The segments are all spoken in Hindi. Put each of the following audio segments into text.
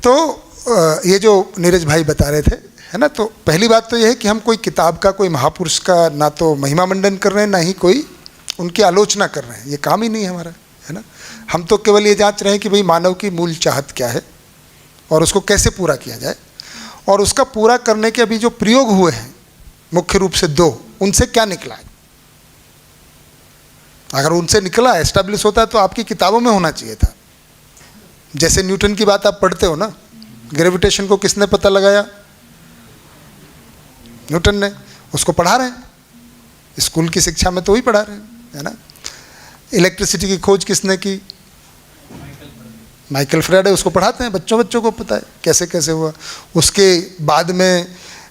तो ये जो नीरज भाई बता रहे थे, है ना, तो पहली बात तो ये है कि हम कोई किताब का, कोई महापुरुष का ना तो महिमा मंडन कर रहे हैं, ना ही कोई उनकी आलोचना कर रहे हैं, ये काम ही नहीं है हमारा, है ना। हम तो केवल ये जांच रहे हैं कि भाई मानव की मूल चाहत क्या है और उसको कैसे पूरा किया जाए, और उसका पूरा करने के अभी जो प्रयोग हुए हैं मुख्य रूप से 2, उनसे क्या निकला है। अगर उनसे निकला, एस्टैब्लिश होता है तो आपकी किताबों में होना चाहिए था। जैसे न्यूटन की बात आप पढ़ते हो ना, ग्रेविटेशन को किसने पता लगाया? न्यूटन ने। उसको पढ़ा रहे हैं, स्कूल की शिक्षा में तो वही पढ़ा रहे हैं, है ना। इलेक्ट्रिसिटी की खोज किसने की? Michael Faraday. उसको पढ़ाते हैं, बच्चों को पता है कैसे कैसे हुआ। उसके बाद में,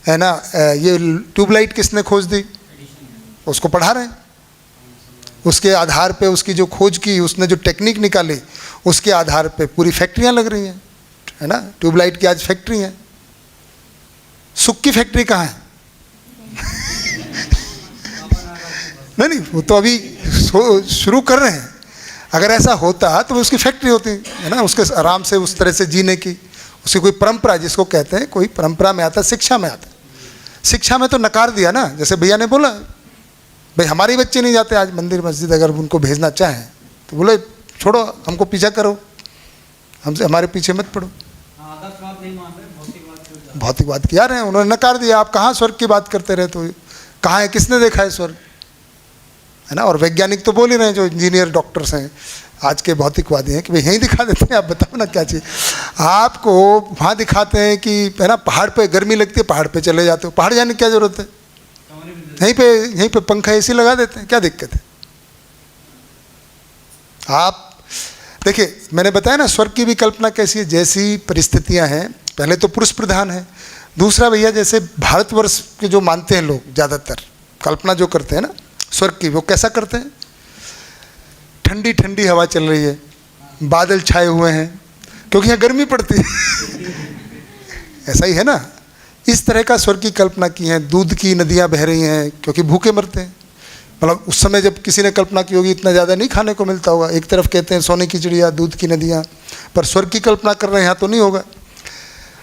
है ना, ये ट्यूबलाइट किसने खोज दी? उसको पढ़ा रहे हैं। उसके आधार पे, उसकी जो खोज की, उसने जो टेक्निक निकाली, उसके आधार पे पूरी फैक्ट्रियां लग रही हैं, है ना। ट्यूबलाइट की आज फैक्ट्री है। सुख की फैक्ट्री कहाँ है? नहीं, वो तो अभी शुरू कर रहे हैं। अगर ऐसा होता तो उसकी फैक्ट्री होती है ना, उसके आराम से उस तरह से जीने की, उसकी कोई परंपरा, जिसको कहते हैं कोई परंपरा में आता, शिक्षा में आता। शिक्षा में तो नकार दिया ना, जैसे भैया ने बोला भाई हमारे बच्चे नहीं जाते आज मंदिर मस्जिद, अगर उनको भेजना चाहें तो बोले छोड़ो, हमको पीछा करो, हमसे हमारे पीछे मत पड़ो। भौतिकवाद किया रहे हैं उन्होंने, नकार दिया। आप कहाँ स्वर्ग की बात करते रहे, तो कहाँ है, किसने देखा है स्वर्ग, है ना। और वैज्ञानिक तो बोल ही रहे हैं, जो इंजीनियर डॉक्टर्स हैं आज के भौतिकवादी हैं, कि भाई यहीं दिखा देते हैं, आप बताओ ना क्या चाहिए आपको। वहाँ दिखाते हैं कि, है ना, पहाड़ पे गर्मी लगती है, पहाड़ पे चले जाते हो, पहाड़ जाने की क्या जरूरत है, यहीं पे पंखा एसी लगा देते हैं, क्या दिक्कत है। आप देखिए, मैंने बताया ना स्वर्ग की भी कल्पना कैसी है, जैसी परिस्थितियां हैं। पहले तो पुरुष प्रधान है, दूसरा भैया जैसे भारतवर्ष के जो मानते हैं लोग, ज़्यादातर कल्पना जो करते हैं ना स्वर्ग की, वो कैसा करते हैं? ठंडी ठंडी हवा चल रही है, बादल छाए हुए हैं, क्योंकि यहाँ गर्मी पड़ती है। ऐसा ही है ना, इस तरह का स्वर्ग की कल्पना की है। दूध की नदियाँ बह रही हैं, क्योंकि भूखे मरते हैं। मतलब उस समय जब किसी ने कल्पना की होगी, इतना ज़्यादा नहीं खाने को मिलता होगा। एक तरफ कहते हैं सोने की चिड़िया, दूध की नदियाँ, पर स्वर्ग की कल्पना कर रहे हैं, यहाँ तो नहीं होगा।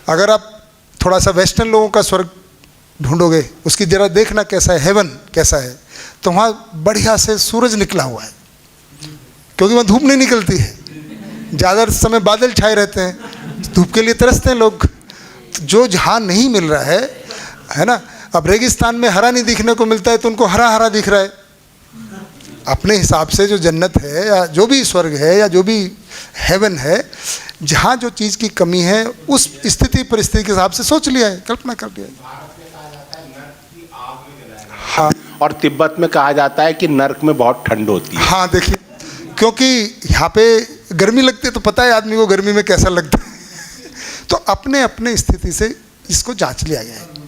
अगर आप थोड़ा सा वेस्टर्न लोगों का स्वर्ग ढूंढोगे, उसकी जरा देखना कैसा है, हेवन कैसा है, तो वहाँ बढ़िया से सूरज निकला हुआ है, क्योंकि वहाँ धूप नहीं निकलती है, ज़्यादा समय बादल छाए रहते हैं, धूप के लिए तरसते हैं लोग। जो जहाँ नहीं मिल रहा है ना। अब रेगिस्तान में हरा नहीं दिखने को मिलता है, तो उनको हरा हरा दिख रहा है। अपने हिसाब से जो जन्नत है, या जो भी स्वर्ग है, या जो भी हेवन है, जहाँ जो चीज़ की कमी है, उस स्थिति परिस्थिति के हिसाब से सोच लिया है, कल्पना कर लिया है। हाँ, और तिब्बत में कहा जाता है कि नर्क में बहुत ठंड होती है। हाँ, देखिए, क्योंकि यहाँ पे गर्मी लगती है, तो पता है आदमी को गर्मी में कैसा लगता है। तो अपने अपने स्थिति से इसको जांच लिया गया है।